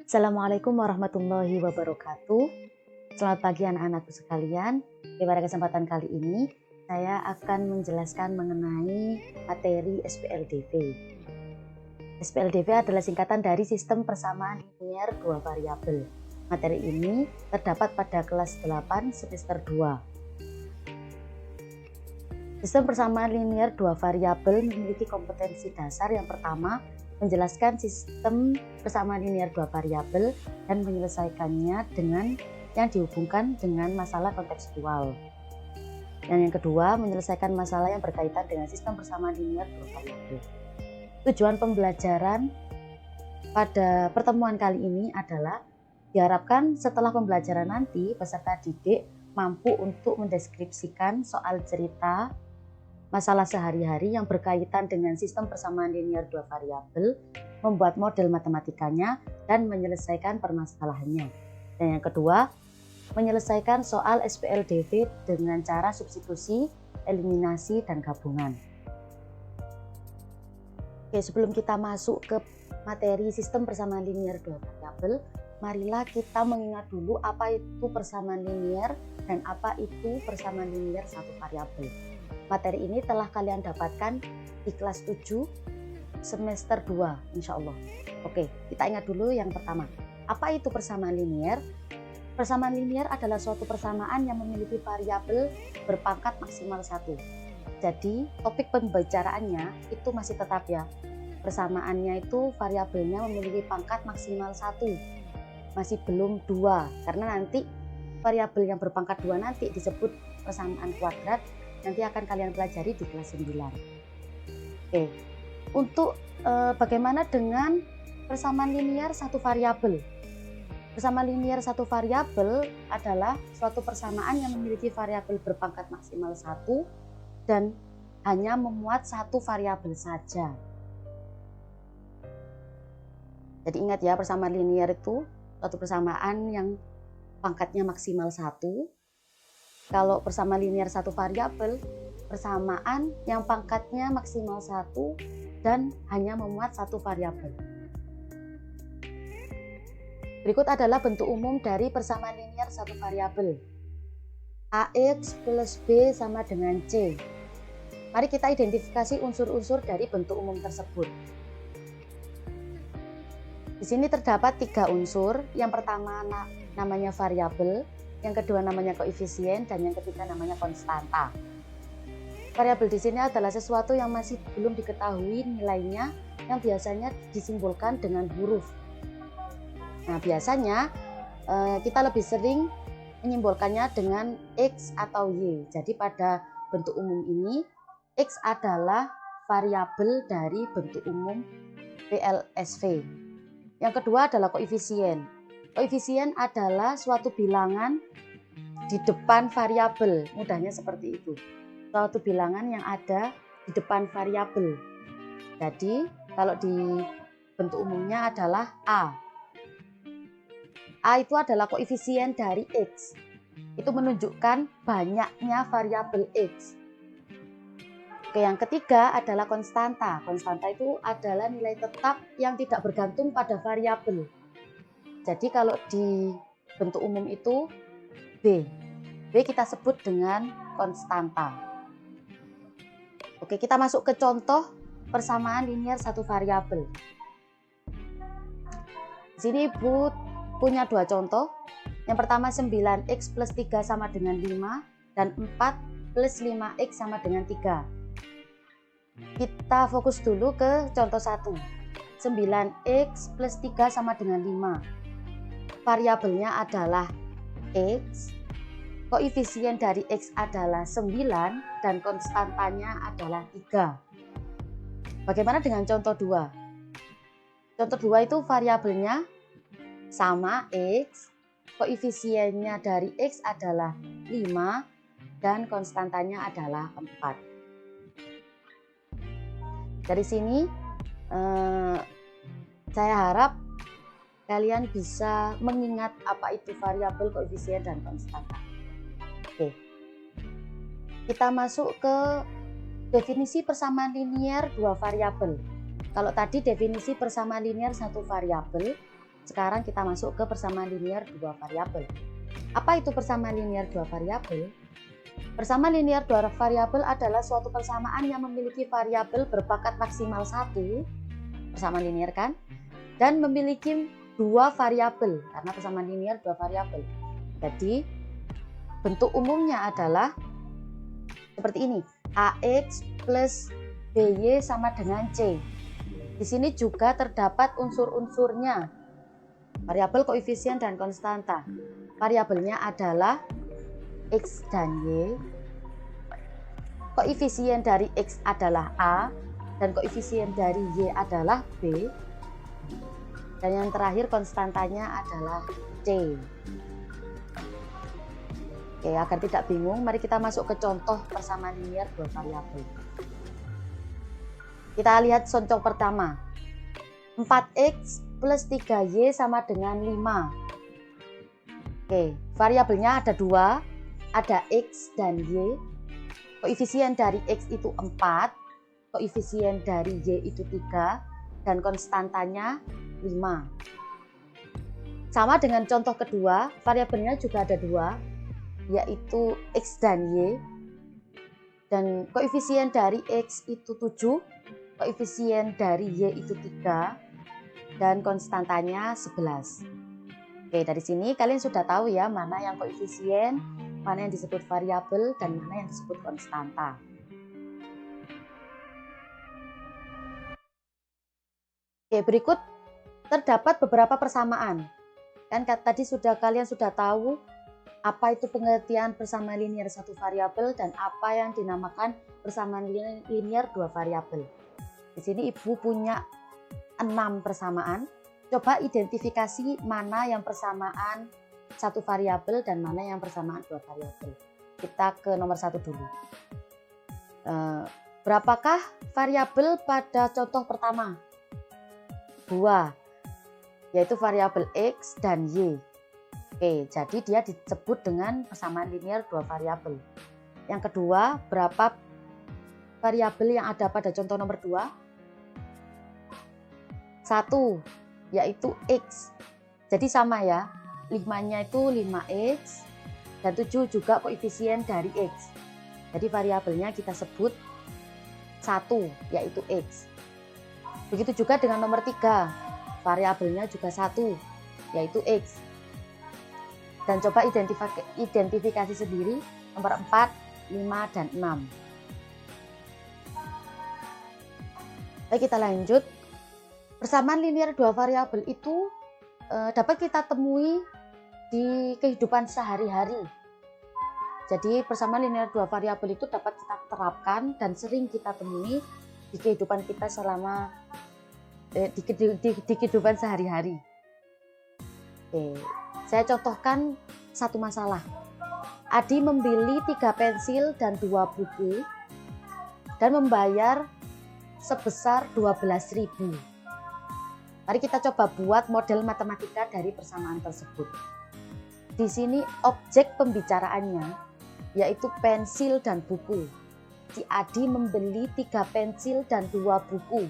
Assalamualaikum warahmatullahi wabarakatuh. Selamat pagi anak-anakku sekalian. Pada kesempatan kali ini, saya akan menjelaskan mengenai materi SPLDV. SPLDV adalah singkatan dari Sistem Persamaan Linier Dua Variabel. Materi ini terdapat pada kelas 8 semester 2. Sistem persamaan linier dua variabel memiliki kompetensi dasar yang pertama, menjelaskan sistem persamaan linier dua variabel dan menyelesaikannya dengan yang dihubungkan dengan masalah kontekstual. Dan yang kedua, menyelesaikan masalah yang berkaitan dengan sistem persamaan linier dua variabel. Tujuan pembelajaran pada pertemuan kali ini adalah diharapkan setelah pembelajaran nanti peserta didik mampu untuk mendeskripsikan soal cerita masalah sehari-hari yang berkaitan dengan sistem persamaan linier dua variabel, membuat model matematikanya, dan menyelesaikan permasalahannya. Dan yang kedua, menyelesaikan soal SPLDV dengan cara substitusi, eliminasi, dan gabungan. Oke, sebelum kita masuk ke materi sistem persamaan linier dua variabel, marilah kita mengingat dulu apa itu persamaan linier dan apa itu persamaan linier satu variabel. Materi ini telah kalian dapatkan di kelas 7 semester 2 insya Allah. Oke, kita ingat dulu yang pertama. Apa itu persamaan linier? Persamaan linier adalah suatu persamaan yang memiliki variabel berpangkat maksimal 1. Jadi topik pembicaraannya itu masih tetap ya. Persamaannya itu variabelnya memiliki pangkat maksimal 1. Masih belum 2, karena nanti variabel yang berpangkat 2 nanti disebut persamaan kuadrat. Nanti akan kalian pelajari di kelas 9. Oke, untuk bagaimana dengan persamaan linier satu variabel? Persamaan linier satu variabel adalah suatu persamaan yang memiliki variabel berpangkat maksimal 1 dan hanya memuat satu variabel saja. Jadi ingat ya, persamaan linier itu suatu persamaan yang pangkatnya maksimal 1. Kalau persamaan linier satu variabel, persamaan yang pangkatnya maksimal 1 dan hanya memuat satu variabel. Berikut adalah bentuk umum dari persamaan linier satu variabel. AX plus B sama dengan C. Mari kita identifikasi unsur-unsur dari bentuk umum tersebut. Di sini terdapat 3 unsur. Yang pertama namanya variabel, yang kedua namanya koefisien, dan yang ketiga namanya konstanta. Variabel di sini adalah sesuatu yang masih belum diketahui nilainya, yang biasanya disimbolkan dengan huruf. Nah, biasanya kita lebih sering menyimbolkannya dengan X atau Y. Jadi pada bentuk umum ini, X adalah variabel dari bentuk umum VLSV. Yang kedua adalah koefisien. Koefisien adalah suatu bilangan di depan variabel, mudahnya seperti itu. Suatu bilangan yang ada di depan variabel. Jadi, kalau di bentuk umumnya adalah A. A itu adalah koefisien dari X. Itu menunjukkan banyaknya variabel X. Oke, yang ketiga adalah konstanta. Konstanta itu adalah nilai tetap yang tidak bergantung pada variabel. Jadi kalau di bentuk umum itu B kita sebut dengan konstanta. Oke, kita masuk ke contoh persamaan linier satu variabel. Di sini Ibu punya 2 contoh. Yang pertama 9x plus 3 sama dengan 5 dan 4 plus 5x sama dengan 3. Kita fokus dulu ke contoh 1. 9x plus 3 sama dengan 5. Variabelnya adalah X, koefisien dari X adalah 9, dan konstantanya adalah 3. Bagaimana dengan contoh 2? Contoh 2 itu variabelnya sama X, koefisiennya dari X adalah 5, dan konstantanya adalah 4. Dari sini saya harap kalian bisa mengingat apa itu variabel, koefisien, dan konstanta. Oke, kita masuk ke definisi persamaan linier dua variabel. Kalau tadi definisi persamaan linier satu variabel, Sekarang kita masuk ke persamaan linear dua variabel. Apa itu persamaan linear dua variabel? Persamaan linear dua variabel adalah suatu persamaan yang memiliki variabel berpangkat maksimal 1, persamaan linear kan? Dan memiliki dua variabel, karena persamaan linear dua variabel. Jadi bentuk umumnya adalah seperti ini, AX plus BY sama dengan C. Di sini juga terdapat unsur-unsurnya, variabel, koefisien, dan konstanta. Variabelnya adalah X dan Y. Koefisien dari X adalah A, dan koefisien dari Y adalah B. Dan yang terakhir konstantanya adalah C. Oke, agar tidak bingung, mari kita masuk ke contoh persamaan linear dua variabel. Kita lihat contoh pertama. 4X plus 3Y sama dengan 5. Oke, variabelnya ada dua, ada X dan Y. Koefisien dari X itu 4, koefisien dari Y itu 3, dan konstantanya 5. Sama dengan contoh kedua, variabelnya juga ada dua, yaitu X dan Y. Dan koefisien dari X itu 7, koefisien dari Y itu 3, dan konstantanya 11. Oke, dari sini kalian sudah tahu ya mana yang koefisien, mana yang disebut variabel, dan mana yang disebut konstanta. Oke, berikut terdapat beberapa persamaan. Kan tadi kalian sudah tahu apa itu pengertian persamaan linear satu variabel dan apa yang dinamakan persamaan linear dua variabel. Di sini Ibu punya 6 persamaan. Coba identifikasi mana yang persamaan satu variabel dan mana yang persamaan dua variabel. Kita ke nomor 1 dulu. Berapakah variabel pada contoh pertama? 2, yaitu variabel X dan Y. Oke, jadi dia disebut dengan persamaan linear dua variabel. Yang kedua, berapa variabel yang ada pada contoh nomor 2? 1, yaitu X. Jadi sama ya, 5-nya itu 5X, dan 7 juga koefisien dari X. Jadi variabelnya kita sebut 1, yaitu X. Begitu juga dengan nomor 3, variabelnya juga 1, yaitu X. Dan coba identifikasi sendiri nomor 4, 5, dan 6. Baik, kita lanjut. Persamaan linear dua variabel itu dapat kita temui di kehidupan sehari-hari. Jadi persamaan linear dua variabel itu dapat kita terapkan dan sering kita temui di kehidupan kita selama di kehidupan sehari-hari. Oke, saya contohkan satu masalah. Adi membeli 3 pensil dan 2 buku dan membayar sebesar 12.000. Mari kita coba buat model matematika dari persamaan tersebut. Di sini objek pembicaraannya yaitu pensil dan buku. Si Adi membeli 3 pensil dan 2 buku.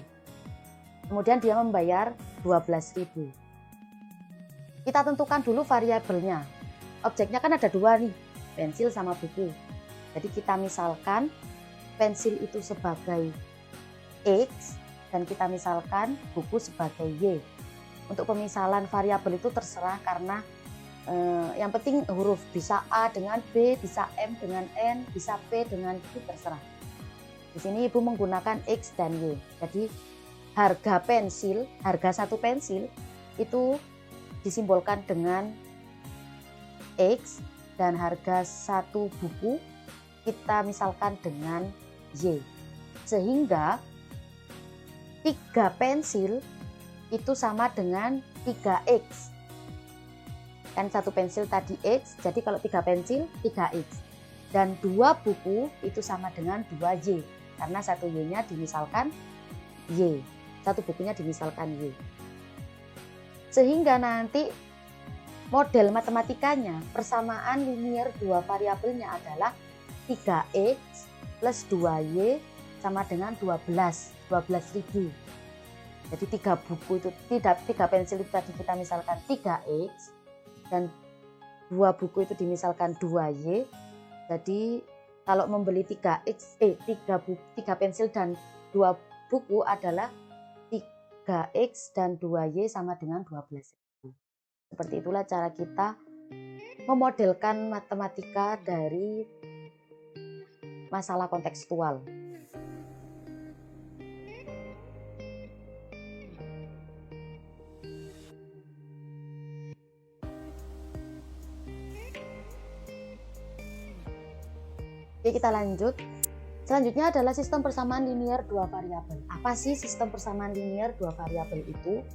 Kemudian dia membayar 12.000. Kita tentukan dulu variabelnya. Objeknya kan ada 2 nih, pensil sama buku. Jadi kita misalkan pensil itu sebagai X, dan kita misalkan buku sebagai Y. Untuk pemisalan variabel itu terserah karena yang penting huruf, bisa A dengan B, bisa M dengan N, bisa P dengan Q, terserah. Di sini Ibu menggunakan X dan Y. Jadi harga pensil, harga 1 pensil itu disimbolkan dengan X, dan harga 1 buku kita misalkan dengan Y. Sehingga 3 pensil itu sama dengan 3X. Kan 1 pensil tadi X, jadi kalau 3 pensil 3X. Dan 2 buku itu sama dengan 2Y, karena 1 Y-nya dimisalkan Y, 1 bukunya dimisalkan Y. Sehingga nanti model matematikanya persamaan linear dua variabelnya adalah 3X plus 2Y sama dengan 12.000. Jadi 3 buku itu, tiga pensil itu tadi kita misalkan 3X, dan 2 buku itu dimisalkan 2Y. Jadi kalau membeli 3X, 3 pensil dan 2 buku adalah 3X dan 2Y sama dengan 12.000. Seperti itulah cara kita memodelkan matematika dari masalah kontekstual. Oke, kita lanjut. Selanjutnya adalah sistem persamaan linier 2 variabel. Apa sih sistem persamaan linier 2 variabel itu?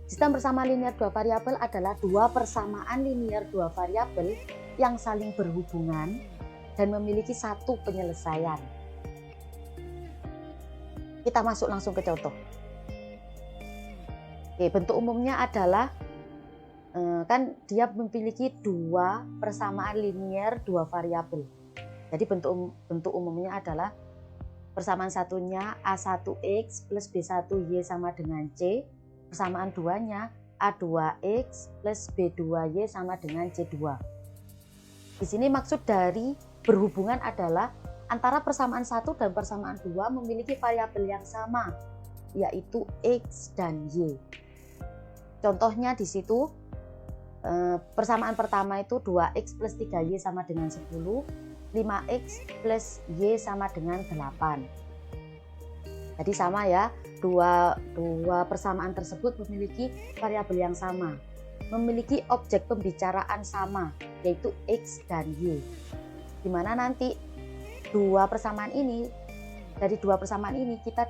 Sistem persamaan linier 2 variabel adalah 2 persamaan linier 2 variabel yang saling berhubungan dan memiliki satu penyelesaian. Kita masuk langsung ke contoh. Oke, bentuk umumnya adalah kan dia memiliki 2 persamaan linier 2 variabel. Jadi bentuk umumnya adalah persamaan satunya A1X plus B1Y sama dengan C. Persamaan 2-nya A2X plus B2Y sama dengan C2. Di sini maksud dari berhubungan adalah antara persamaan 1 dan persamaan 2 memiliki variabel yang sama, yaitu X dan Y. Contohnya di situ persamaan pertama itu 2X plus 3Y sama dengan 10. 5X plus Y sama dengan 8. Jadi sama ya, dua persamaan tersebut memiliki variabel yang sama, memiliki objek pembicaraan sama, yaitu X dan Y. Dimana nanti dari dua persamaan ini kita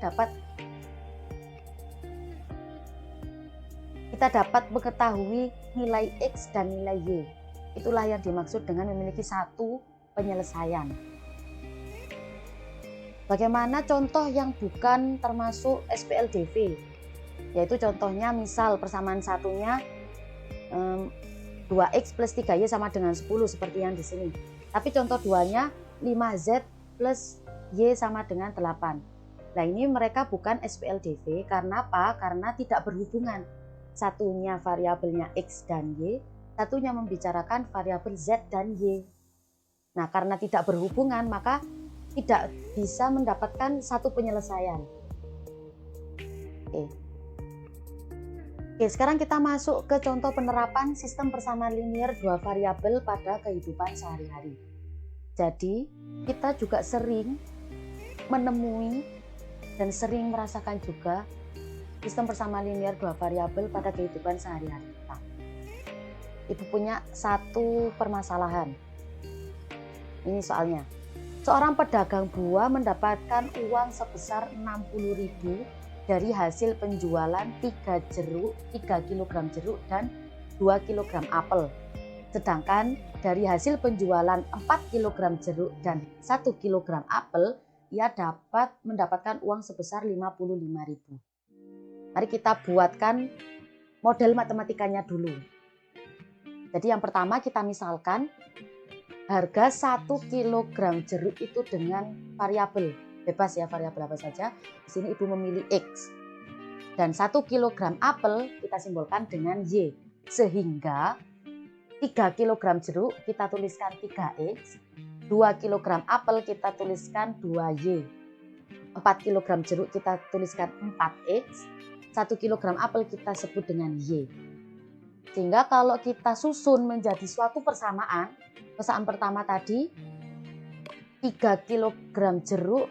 dapat mengetahui nilai X dan nilai Y. Itulah yang dimaksud dengan memiliki satu penyelesaian. Bagaimana contoh yang bukan termasuk SPLDV? Yaitu contohnya misal persamaan satunya 2X plus 3Y sama dengan 10 seperti yang di sini. Tapi contoh 2-nya 5Z plus Y sama dengan 8. Nah, ini mereka bukan SPLDV karena apa? Karena tidak berhubungan. Satunya variabelnya X dan Y, satunya membicarakan variabel Z dan Y. Nah, karena tidak berhubungan, maka tidak bisa mendapatkan satu penyelesaian. Oke, sekarang kita masuk ke contoh penerapan sistem persamaan linier 2 variabel pada kehidupan sehari-hari. Jadi, kita juga sering menemui dan sering merasakan juga sistem persamaan linier 2 variabel pada kehidupan sehari-hari kita. Ibu punya satu permasalahan. Ini soalnya, seorang pedagang buah mendapatkan uang sebesar 60.000 dari hasil penjualan 3 kg jeruk dan 2 kg apel. Sedangkan dari hasil penjualan 4 kg jeruk dan 1 kg apel, ia dapat mendapatkan uang sebesar 55.000. Mari kita buatkan model matematikanya dulu. Jadi yang pertama kita misalkan harga 1 kg jeruk itu dengan variabel, bebas ya, variabel apa saja. Di sini ibu memilih X. Dan 1 kg apel kita simbolkan dengan Y. Sehingga 3 kg jeruk kita tuliskan 3X, 2 kg apel kita tuliskan 2Y. 4 kg jeruk kita tuliskan 4X, 1 kg apel kita sebut dengan Y. Sehingga kalau kita susun menjadi suatu persamaan pertama tadi 3 kg jeruk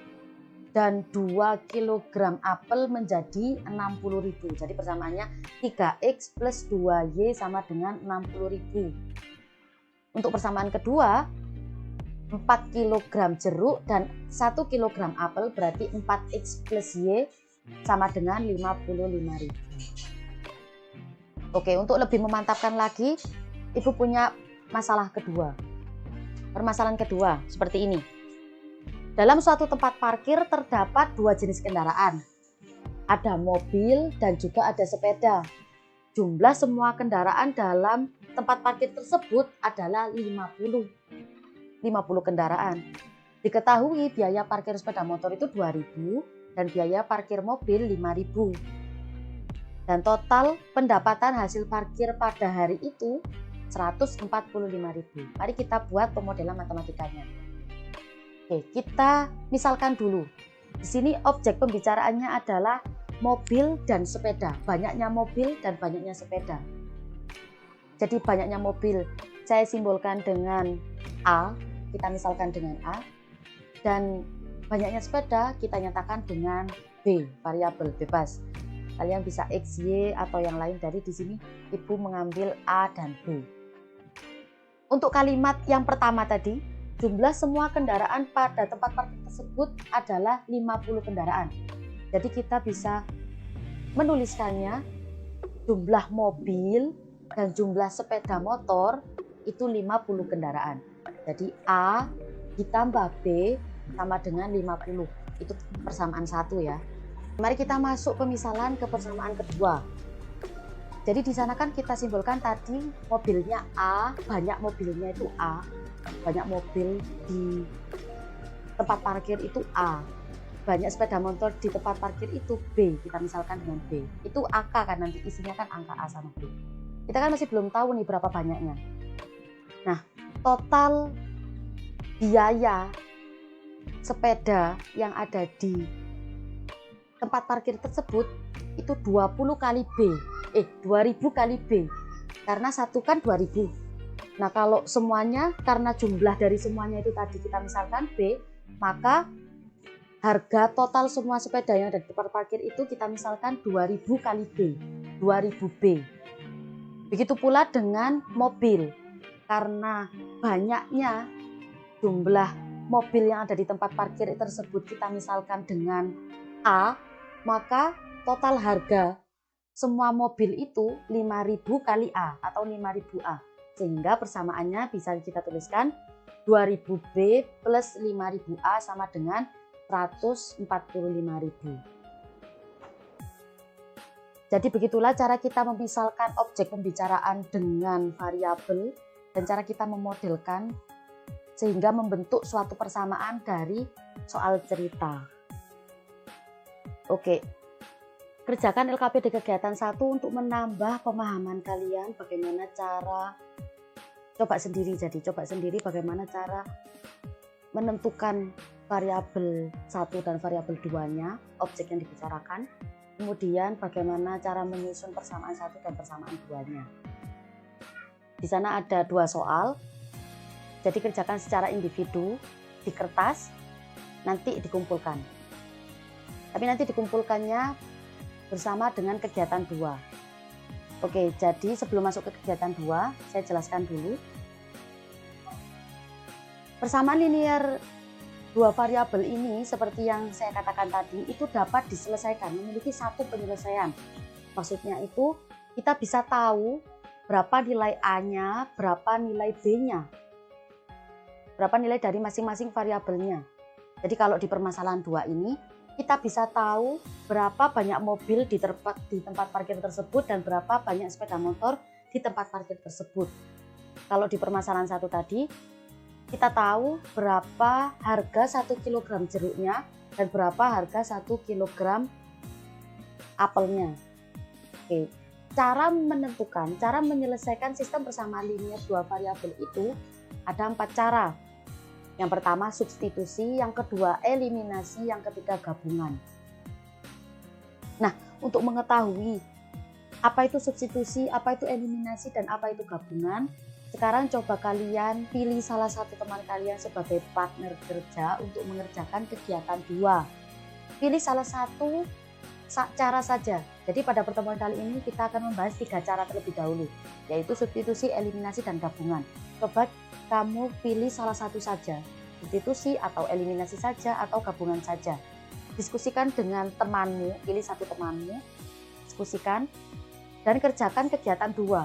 dan 2 kg apel menjadi 60.000. Jadi persamaannya 3X plus 2Y sama dengan 60.000. Untuk persamaan kedua 4 kg jeruk dan 1 kg apel berarti 4X plus Y sama dengan 55.000. Oke, untuk lebih memantapkan lagi, ibu punya masalah kedua. Permasalahan kedua seperti ini. Dalam suatu tempat parkir terdapat 2 jenis kendaraan. Ada mobil dan juga ada sepeda. Jumlah semua kendaraan dalam tempat parkir tersebut adalah 50 kendaraan. Diketahui biaya parkir sepeda motor itu 2.000 dan biaya parkir mobil 5.000. Dan total pendapatan hasil parkir pada hari itu 145.000. Mari kita buat pemodelan matematikanya. Oke, kita misalkan dulu. Di sini objek pembicaraannya adalah mobil dan sepeda. Banyaknya mobil dan banyaknya sepeda. Jadi banyaknya mobil saya simbolkan dengan A, kita misalkan dengan A. Dan banyaknya sepeda kita nyatakan dengan B, variabel bebas. Kalian bisa X, Y, atau yang lain. Dari di sini Ibu mengambil A dan B. Untuk kalimat yang pertama tadi, jumlah semua kendaraan pada tempat parkir tersebut adalah 50 kendaraan. Jadi kita bisa menuliskannya jumlah mobil dan jumlah sepeda motor itu 50 kendaraan. Jadi A ditambah B sama dengan 50. Itu persamaan satu ya. Mari kita masuk pemisalan ke persamaan kedua. Jadi di sana kan kita simbolkan tadi mobilnya A, banyak mobilnya itu A. Banyak mobil di tempat parkir itu A. Banyak sepeda motor di tempat parkir itu B. Kita misalkan dengan B. Itu AK kan, nanti isinya kan angka A sama B. Kita kan masih belum tahu nih berapa banyaknya. Nah, total biaya sepeda yang ada di tempat parkir tersebut itu 20 kali B. 2000 kali B. Karena satu kan 2000. Nah, kalau semuanya, karena jumlah dari semuanya itu tadi kita misalkan B, maka harga total semua sepeda yang ada di tempat parkir itu kita misalkan 2000 kali B. 2000 B. Begitu pula dengan mobil. Karena banyaknya jumlah mobil yang ada di tempat parkir tersebut kita misalkan dengan A, maka total harga semua mobil itu 5.000 kali A atau 5.000 A. Sehingga persamaannya bisa kita tuliskan 2000B plus 5.000 A sama dengan 145.000. Jadi begitulah cara kita memisalkan objek pembicaraan dengan variabel dan cara kita memodelkan sehingga membentuk suatu persamaan dari soal cerita. Oke, kerjakan LKPD kegiatan 1 untuk menambah pemahaman kalian bagaimana cara, coba sendiri bagaimana cara menentukan variabel 1 dan variabel 2-nya, objek yang dibicarakan. Kemudian bagaimana cara menyusun persamaan 1 dan persamaan 2-nya. Di sana ada 2 soal. Jadi kerjakan secara individu di kertas, nanti dikumpulkan. Tapi nanti dikumpulkannya bersama dengan kegiatan 2. Oke, jadi sebelum masuk ke kegiatan 2, saya jelaskan dulu. Persamaan linear 2 variabel ini seperti yang saya katakan tadi itu dapat diselesaikan, memiliki satu penyelesaian. Maksudnya itu kita bisa tahu berapa nilai A-nya, berapa nilai B-nya. Berapa nilai dari masing-masing variabelnya. Jadi kalau di permasalahan 2 ini kita bisa tahu berapa banyak mobil di tempat parkir tersebut dan berapa banyak sepeda motor di tempat parkir tersebut. Kalau di permasalahan 1 tadi kita tahu berapa harga 1 kg jeruknya dan berapa harga 1 kg apelnya. Oke, cara menentukan, cara menyelesaikan sistem persamaan linear 2 variabel itu ada 4 cara. Yang pertama substitusi, yang kedua eliminasi, yang ketiga gabungan. Nah, untuk mengetahui apa itu substitusi, apa itu eliminasi, dan apa itu gabungan, sekarang coba kalian pilih salah satu teman kalian sebagai partner kerja untuk mengerjakan kegiatan 2. Pilih salah satu cara saja. Jadi pada pertemuan kali ini kita akan membahas 3 cara terlebih dahulu, yaitu substitusi, eliminasi, dan gabungan. Coba kamu pilih salah satu saja, substitusi atau eliminasi saja atau gabungan saja. Diskusikan dengan temanmu, pilih satu temanmu, diskusikan, dan kerjakan kegiatan 2.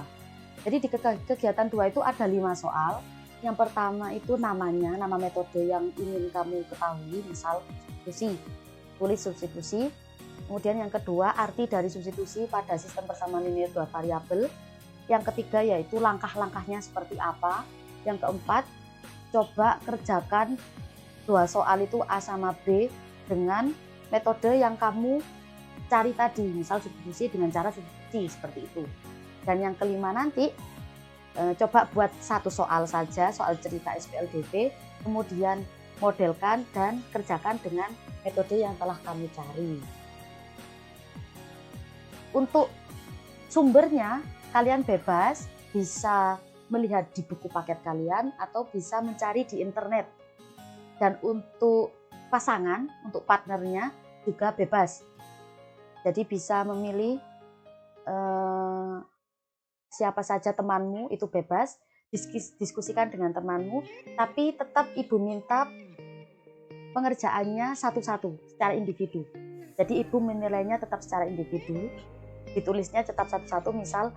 Jadi di kegiatan 2 itu ada 5 soal. Yang pertama itu namanya, nama metode yang ingin kamu ketahui, misal substitusi, tulis substitusi. Kemudian yang kedua arti dari substitusi pada sistem persamaan linear 2 variabel. Yang ketiga yaitu langkah-langkahnya seperti apa. Yang keempat, coba kerjakan 2 soal itu A sama B dengan metode yang kamu cari tadi, misal substitusi dengan cara substitusi seperti itu. Dan yang kelima nanti coba buat satu soal saja, soal cerita SPLDB, kemudian modelkan dan kerjakan dengan metode yang telah kami cari. Untuk sumbernya kalian bebas bisa melihat di buku paket kalian atau bisa mencari di internet. Dan untuk pasangan, untuk partnernya juga bebas. Jadi bisa memilih siapa saja temanmu, itu bebas, diskusikan dengan temanmu, tapi tetap ibu minta pengerjaannya satu-satu, secara individu. Jadi ibu menilainya tetap secara individu, ditulisnya tetap satu-satu, misal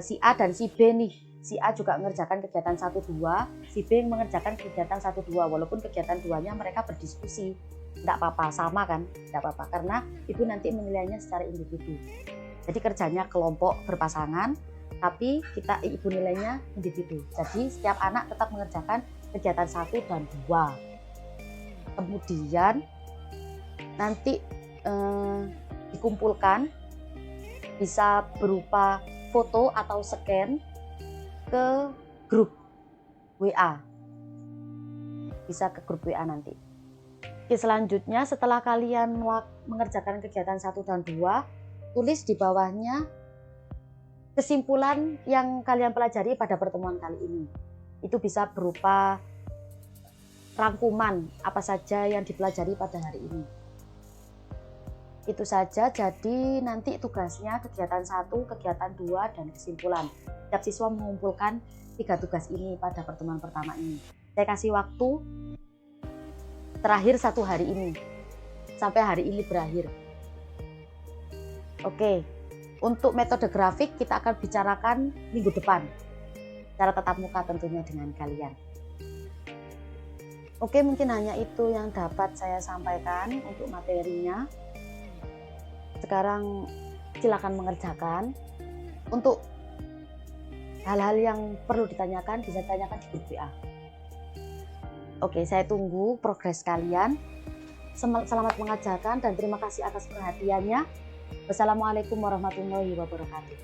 si A dan si B nih, si A juga mengerjakan kegiatan 1-2, si B mengerjakan kegiatan 1-2, walaupun kegiatan 2-nya mereka berdiskusi, tidak apa-apa, sama kan, tidak apa-apa, karena ibu nanti menilainya secara individu. Jadi kerjanya kelompok berpasangan, tapi ibu nilainya individu. Jadi setiap anak tetap mengerjakan kegiatan 1 dan 2. Kemudian nanti dikumpulkan, bisa berupa foto atau scan ke grup WA. Bisa ke grup WA nanti. Oke, selanjutnya setelah kalian mengerjakan kegiatan 1 dan 2, tulis di bawahnya kesimpulan yang kalian pelajari pada pertemuan kali ini. Itu bisa berupa rangkuman apa saja yang dipelajari pada hari ini. Itu saja, jadi nanti tugasnya kegiatan 1, kegiatan 2, dan kesimpulan. Setiap siswa mengumpulkan 3 tugas ini pada pertemuan pertama ini. Saya kasih waktu terakhir 1 hari ini, sampai hari ini berakhir. Oke, untuk metode grafik kita akan bicarakan minggu depan, secara tatap muka tentunya dengan kalian. Oke, mungkin hanya itu yang dapat saya sampaikan untuk materinya. Sekarang silakan mengerjakan. Untuk hal-hal yang perlu ditanyakan bisa ditanyakan di grup WA. Oke, saya tunggu progres kalian. Selamat mengerjakan dan terima kasih atas perhatiannya. Wassalamualaikum warahmatullahi wabarakatuh.